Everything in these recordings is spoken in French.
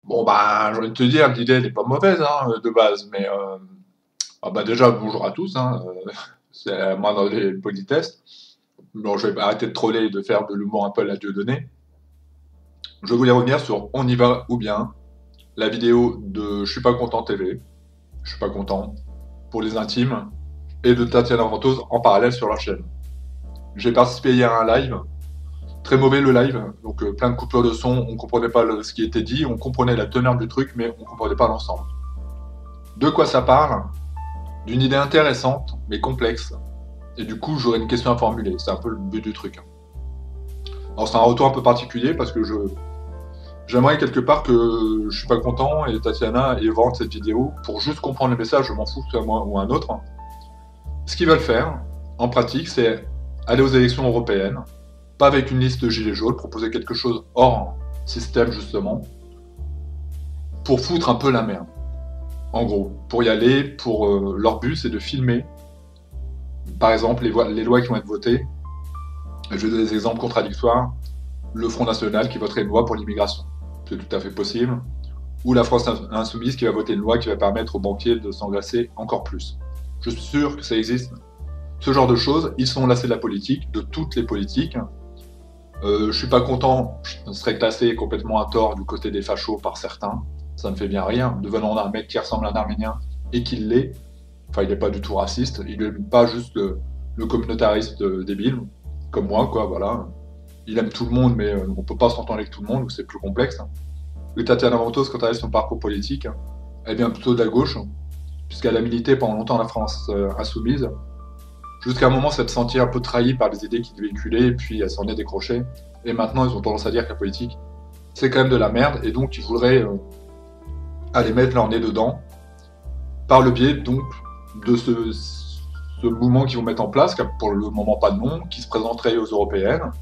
Bon, bah, j'ai envie de te dire, l'idée, elle est pas mauvaise, hein, de base, mais ah bah, déjà, bonjour à tous, hein, c'est moi dans les politesses. Bon, je vais arrêter de troller et de faire de l'humour un peu à la Dieudonné. Je voulais revenir sur On y va ou bien, la vidéo de Je suis pas content TV, je suis pas content, pour les intimes, et de Tatiana Ventose en parallèle sur leur chaîne. J'ai participé hier à un live, très mauvais le live, donc plein de coupures de son, on comprenait pas ce qui était dit, on comprenait la teneur du truc, mais on comprenait pas l'ensemble. De quoi ça parle? D'une idée intéressante, mais complexe. Et du coup, j'aurais une question à formuler. C'est un peu le but du truc. Alors, c'est un retour un peu particulier parce que j'aimerais quelque part que je suis pas content et Tatiana et vendent cette vidéo pour juste comprendre le message. Je m'en fous que ce soit moi ou un autre. Ce qu'ils veulent faire, en pratique, c'est aller aux élections européennes, pas avec une liste de gilets jaunes, proposer quelque chose hors système justement, pour foutre un peu la merde. En gros, pour y aller, pour leur but, c'est de filmer par exemple, les lois qui vont être votées, je vais donner des exemples contradictoires, le Front National qui voterait une loi pour l'immigration, c'est tout à fait possible, ou la France Insoumise qui va voter une loi qui va permettre aux banquiers de s'engraisser encore plus. Je suis sûr que ça existe. Ce genre de choses, ils sont lassés de la politique, de toutes les politiques. Je suis pas content, je serais classé complètement à tort du côté des fachos par certains, ça ne fait bien rien, devenant d'un mec qui ressemble à un Arménien et qu'il l'est. Enfin, il n'est pas du tout raciste, il n'est pas juste le communautariste débile, comme moi, quoi, voilà. Il aime tout le monde, mais on peut pas s'entendre avec tout le monde, ou c'est plus complexe. Et Tatiana Ventose, quand elle a son parcours politique, elle vient plutôt de la gauche, puisqu'elle a milité pendant longtemps la France insoumise, jusqu'à un moment, s'être sentie un peu trahie par les idées qu'il véhiculait, et puis elle s'en est décrochée. Et maintenant, ils ont tendance à dire que la politique, c'est quand même de la merde, et donc ils voudraient aller mettre leur nez dedans, par le biais, donc, de ce mouvement qu'ils vont mettre en place, qui n'a pour le moment pas de nom, qui se présenterait aux européennes,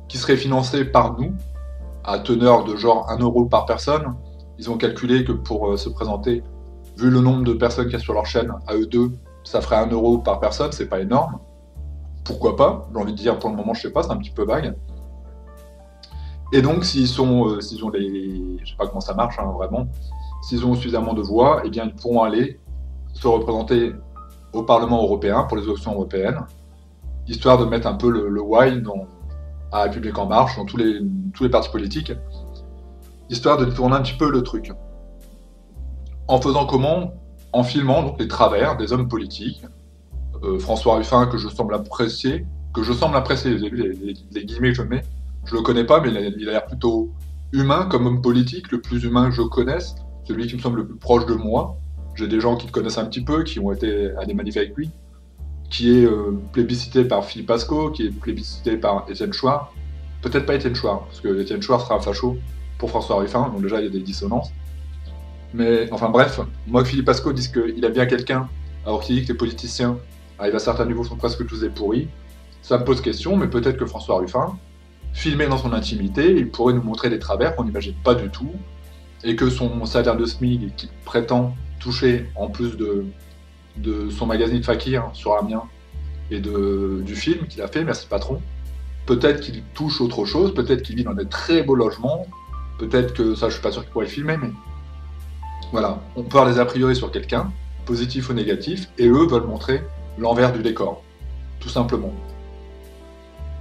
qui serait financé par nous, à teneur de genre 1 € par personne. Ils ont calculé que pour se présenter, vu le nombre de personnes qu'il y a sur leur chaîne, à eux deux, ça ferait 1 € par personne, c'est pas énorme. Pourquoi pas? J'ai envie de dire, pour le moment, je sais pas, c'est un petit peu vague. Et donc, s'ils ont les... Je sais pas comment ça marche, hein, vraiment. S'ils ont suffisamment de voix, eh bien, ils pourront aller se représenter au Parlement européen pour les élections européennes, histoire de mettre un peu le wine à République En Marche, dans tous les partis politiques, histoire de détourner un petit peu le truc. En faisant comment? En filmant donc les travers des hommes politiques. François Ruffin, que je semble apprécier, vous avez vu les guillemets que je mets, je le connais pas, mais il a l'air plutôt humain comme homme politique, le plus humain que je connaisse, celui qui me semble le plus proche de moi. J'ai des gens qui le connaissent un petit peu, qui ont été à des manifs avec lui, qui est plébiscité par Philippe Pasco, qui est plébiscité par Étienne Chouard. Peut-être pas Étienne Chouard, parce que Étienne Chouard sera un facho pour François Ruffin, donc déjà il y a des dissonances. Mais enfin bref, moi que Philippe Pasco dise qu'il aime bien quelqu'un, alors qu'il dit que les politiciens, arrivent à certains niveaux, sont presque tous des pourris, ça me pose question, mais peut-être que François Ruffin, filmé dans son intimité, il pourrait nous montrer des travers qu'on n'imagine pas du tout, et que son salaire de SMIC, qu'il prétend toucher en plus de son magazine Fakir sur Amiens et du film qu'il a fait, Merci Patron, peut-être qu'il touche autre chose, peut-être qu'il vit dans des très beaux logements, peut-être que, ça je suis pas sûr qu'il pourrait le filmer, mais voilà, on peut avoir des a priori sur quelqu'un, positif ou négatif, et eux veulent montrer l'envers du décor, tout simplement.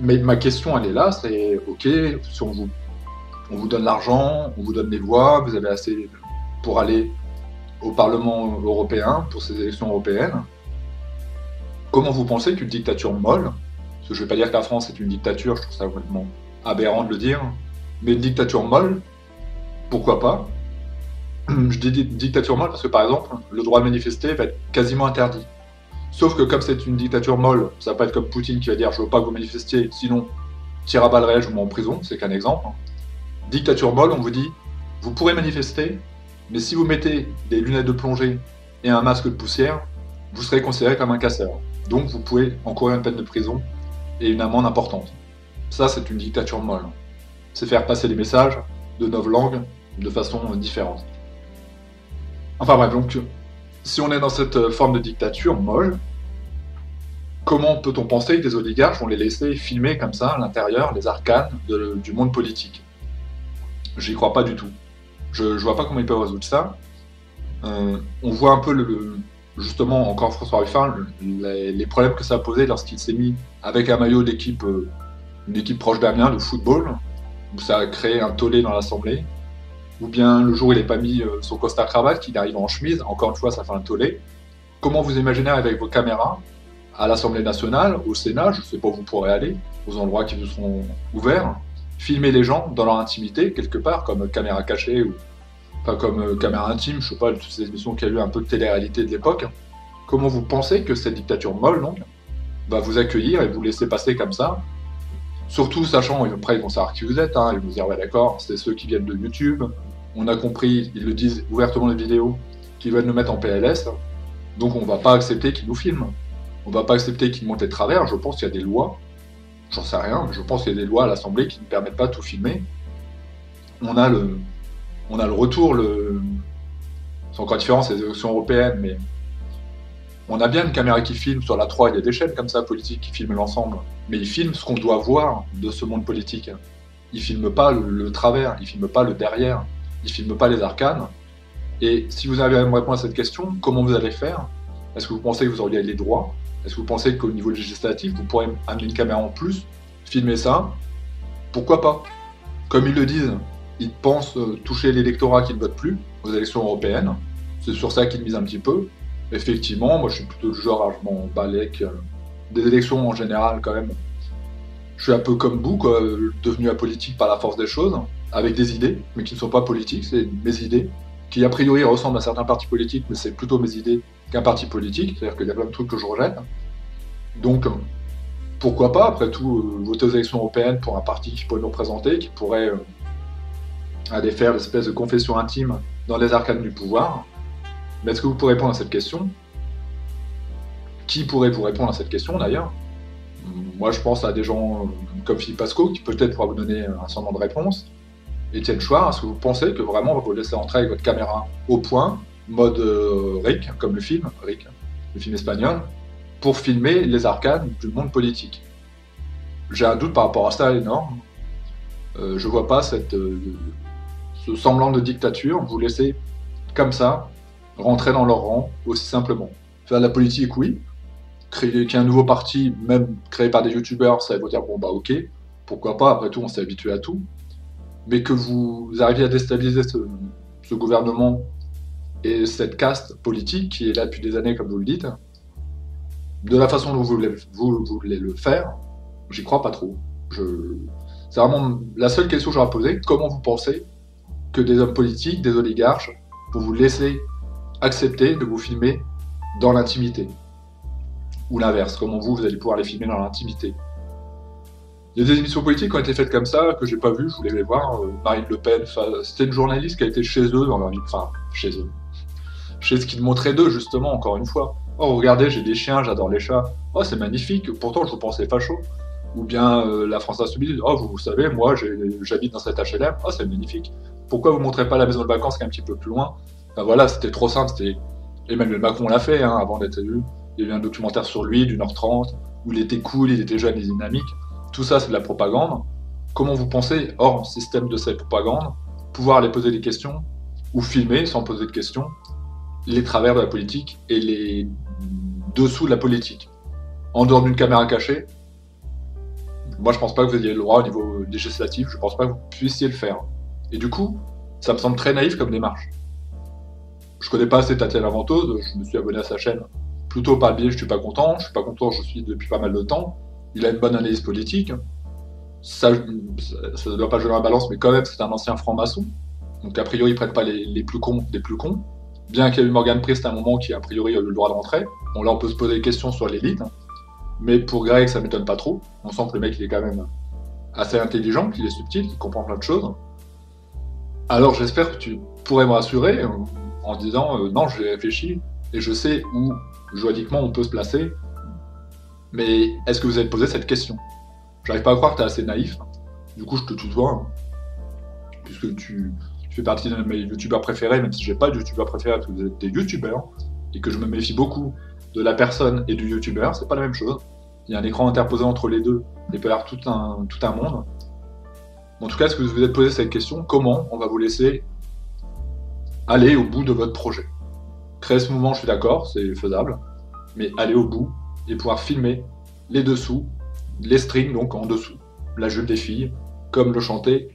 Mais ma question elle est là, c'est ok, si on vous donne l'argent, on vous donne les voix, vous avez assez pour aller au Parlement européen, pour ces élections européennes, comment vous pensez qu'une dictature molle, parce que je ne vais pas dire que la France est une dictature, je trouve ça complètement aberrant de le dire, mais une dictature molle, pourquoi pas? Je dis dictature molle parce que par exemple, le droit de manifester va être quasiment interdit. Sauf que comme c'est une dictature molle, ça va pas être comme Poutine qui va dire je veux pas que vous manifestiez, sinon tir à balles réelles, je vous mets en prison, c'est qu'un exemple. Dictature molle, on vous dit vous pourrez manifester, mais si vous mettez des lunettes de plongée et un masque de poussière, vous serez considéré comme un casseur. Donc vous pouvez encourir une peine de prison et une amende importante. Ça, c'est une dictature molle. C'est faire passer les messages de nos langues de façon différente. Enfin bref, donc, si on est dans cette forme de dictature molle, comment peut-on penser que des oligarques vont les laisser filmer comme ça à l'intérieur les arcanes du monde politique? J'y crois pas du tout. Je vois pas comment ils peuvent résoudre ça. On voit un peu justement encore François Ruffin, les problèmes que ça a posé lorsqu'il s'est mis avec un maillot d'équipe, une équipe proche d'Amiens de football, où ça a créé un tollé dans l'Assemblée. Ou bien le jour où il n'est pas mis son costard cravate, qu'il arrive en chemise, encore une fois ça fait un tollé. Comment vous imaginez avec vos caméras à l'Assemblée nationale, au Sénat, je ne sais pas où vous pourrez aller, aux endroits qui vous seront ouverts, filmer les gens dans leur intimité, quelque part, comme caméra cachée, ou enfin comme caméra intime, je sais pas, toutes ces émissions qu'il y a eu un peu de télé-réalité de l'époque. Comment vous pensez que cette dictature molle, donc, va vous accueillir et vous laisser passer comme ça? Surtout sachant, et après ils vont savoir qui vous êtes, hein, ils vont dire ouais d'accord, c'est ceux qui viennent de YouTube, on a compris, ils le disent ouvertement dans les vidéos, qu'ils veulent nous mettre en PLS, donc on va pas accepter qu'ils nous filment. On va pas accepter qu'ils montent les travers, je pense qu'il y a des lois, j'en sais rien, mais je pense qu'il y a des lois à l'Assemblée qui ne permettent pas de tout filmer. On a le retour, c'est encore différent, c'est les élections européennes, mais on a bien une caméra qui filme sur la 3, il y a des chaînes comme ça politiques qui filment l'ensemble, mais ils filment ce qu'on doit voir de ce monde politique. Ils filment pas le travers, ils filment pas le derrière, ils filment pas les arcanes. Et si vous avez à me répondre à cette question, comment vous allez faire? Est-ce que vous pensez que vous auriez les droits? Est-ce que vous pensez qu'au niveau législatif, vous pourrez amener une caméra en plus, filmer ça? Pourquoi pas? Comme ils le disent, ils pensent toucher l'électorat qui ne vote plus aux élections européennes. C'est sur ça qu'ils misent un petit peu. Effectivement, moi je suis plutôt du genre à je m'en balèque des élections en général quand même. Je suis un peu comme vous, quoi, devenu apolitique par la force des choses, avec des idées, mais qui ne sont pas politiques, c'est mes idées, qui a priori ressemblent à certains partis politiques, mais c'est plutôt mes idées qu'un parti politique, c'est-à-dire qu'il y a plein de trucs que je rejette. Donc, pourquoi pas, après tout, voter aux élections européennes pour un parti qui pourrait nous représenter, qui pourrait aller faire l'espèce de confession intime dans les arcanes du pouvoir. Mais est-ce que vous pourrez répondre à cette question? Qui pourrait vous répondre à cette question d'ailleurs? Moi je pense à des gens comme Philippe Pasco qui peut-être pourra vous donner un certain nombre de réponses. Étienne Chouard, est-ce que vous pensez que vraiment vous laissez entrer avec votre caméra au point, mode Rick, comme le film Rick, le film espagnol, pour filmer les arcanes du monde politique? J'ai un doute par rapport à ça énorme. Je vois pas ce semblant de dictature, vous laissez comme ça rentrer dans leur rang aussi simplement. Faire de la politique, oui. Créer qu'il y ait un nouveau parti, même créé par des youtubeurs, ça va dire bon bah ok, pourquoi pas, après tout on s'est habitué à tout. Mais que vous arriviez à déstabiliser ce gouvernement et cette caste politique qui est là depuis des années, comme vous le dites, de la façon dont vous voulez le faire, j'y crois pas trop. C'est vraiment la seule question que j'aurais posée. Comment vous pensez que des hommes politiques, des oligarches, vont vous laisser accepter de vous filmer dans l'intimité? Ou l'inverse, comment vous allez pouvoir les filmer dans l'intimité? Il y a des émissions politiques qui ont été faites comme ça, que j'ai pas vues, je voulais les voir. Marine Le Pen, c'était une journaliste qui a été chez eux dans leur vie, enfin, chez eux. Chez ce qu'ils montraient d'eux, justement, encore une fois. Oh, regardez, j'ai des chiens, j'adore les chats. Oh, c'est magnifique, pourtant je vous pensais facho. Ou bien la France Insoumise, oh, vous savez, moi j'habite dans cet HLM, oh, c'est magnifique. Pourquoi vous montrez pas la maison de vacances qui est un petit peu plus loin? Ben voilà, c'était trop simple, Emmanuel Macron l'a fait hein, avant d'être élu. Il y a eu un documentaire sur lui d'1h30, où il était cool, il était jeune et dynamique. Tout ça, c'est de la propagande. Comment vous pensez, hors système de cette propagande, pouvoir aller poser des questions, ou filmer sans poser de questions, les travers de la politique et les dessous de la politique? En dehors d'une caméra cachée, moi je pense pas que vous ayez le droit au niveau législatif, je pense pas que vous puissiez le faire. Et du coup, ça me semble très naïf comme démarche. Je connais pas assez Tatiana Ventose, je me suis abonné à sa chaîne plutôt par le biais je suis pas content, je suis depuis pas mal de temps. Il a une bonne analyse politique. Ça ne doit pas jouer dans la balance, mais quand même, c'est un ancien franc-maçon. Donc, a priori, ils prennent pas les plus cons des plus cons. Bien qu'il y ait eu Morgan Priest à un moment qui, a priori, a eu le droit de rentrer. Bon, là, on peut se poser des questions sur l'élite. Mais pour Greg, ça m'étonne pas trop. On sent que le mec, il est quand même assez intelligent, qu'il est subtil, qu'il comprend plein de choses. Alors, j'espère que tu pourrais me rassurer en disant non, j'ai réfléchi et je sais où, juridiquement, on peut se placer. Mais est-ce que vous avez posé cette question? J'arrive pas à croire que t'es assez naïf. Du coup, je te tutoie, hein, puisque tu fais partie de mes youtubeurs préférés, même si j'ai pas de youtubeur préféré, parce que vous êtes des youtubeurs, et que je me méfie beaucoup de la personne et du youtubeur, c'est pas la même chose. Il y a un écran interposé entre les deux, et peut y avoir tout un monde. En tout cas, est-ce que vous vous êtes posé cette question? Comment on va vous laisser allez au bout de votre projet. Créer ce mouvement, je suis d'accord, c'est faisable, mais allez au bout et pouvoir filmer les dessous, les strings donc en dessous, la jupe des filles, comme le chantait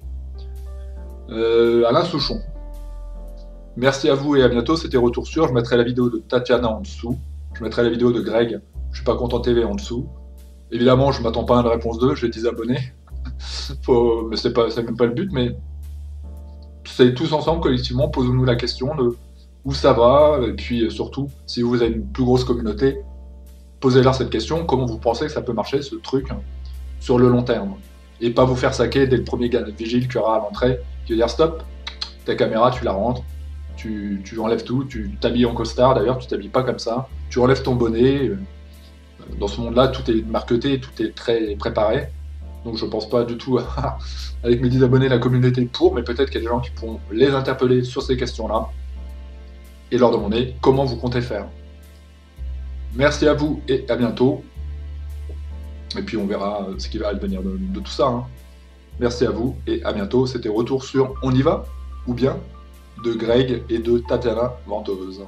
Alain Souchon. Merci à vous et à bientôt, c'était Retour Sûr. Je mettrai la vidéo de Tatiana en dessous, je mettrai la vidéo de Greg, je suis pas content TV en dessous. Évidemment, je m'attends pas à une réponse 2, j'ai 10 abonnés. Mais c'est même pas le but, mais c'est tous ensemble, collectivement, posons-nous la question de où ça va, et puis surtout, si vous avez une plus grosse communauté, posez-leur cette question, comment vous pensez que ça peut marcher, ce truc, sur le long terme. Et pas vous faire saquer dès le premier vigile qu'il y aura à l'entrée, qui va dire stop, ta caméra, tu la rentres, tu enlèves tout, tu t'habilles en costard, d'ailleurs, tu t'habilles pas comme ça, tu enlèves ton bonnet. Dans ce monde-là, tout est marketé, tout est très préparé. Donc je pense pas du tout, avec mes 10 abonnés, la communauté pour, mais peut-être qu'il y a des gens qui pourront les interpeller sur ces questions-là et leur demander comment vous comptez faire. Merci à vous et à bientôt. Et puis on verra ce qui va advenir de tout ça. Merci à vous et à bientôt. C'était Retour sur On y va ou bien de Greg et de Tatiana Venteuse.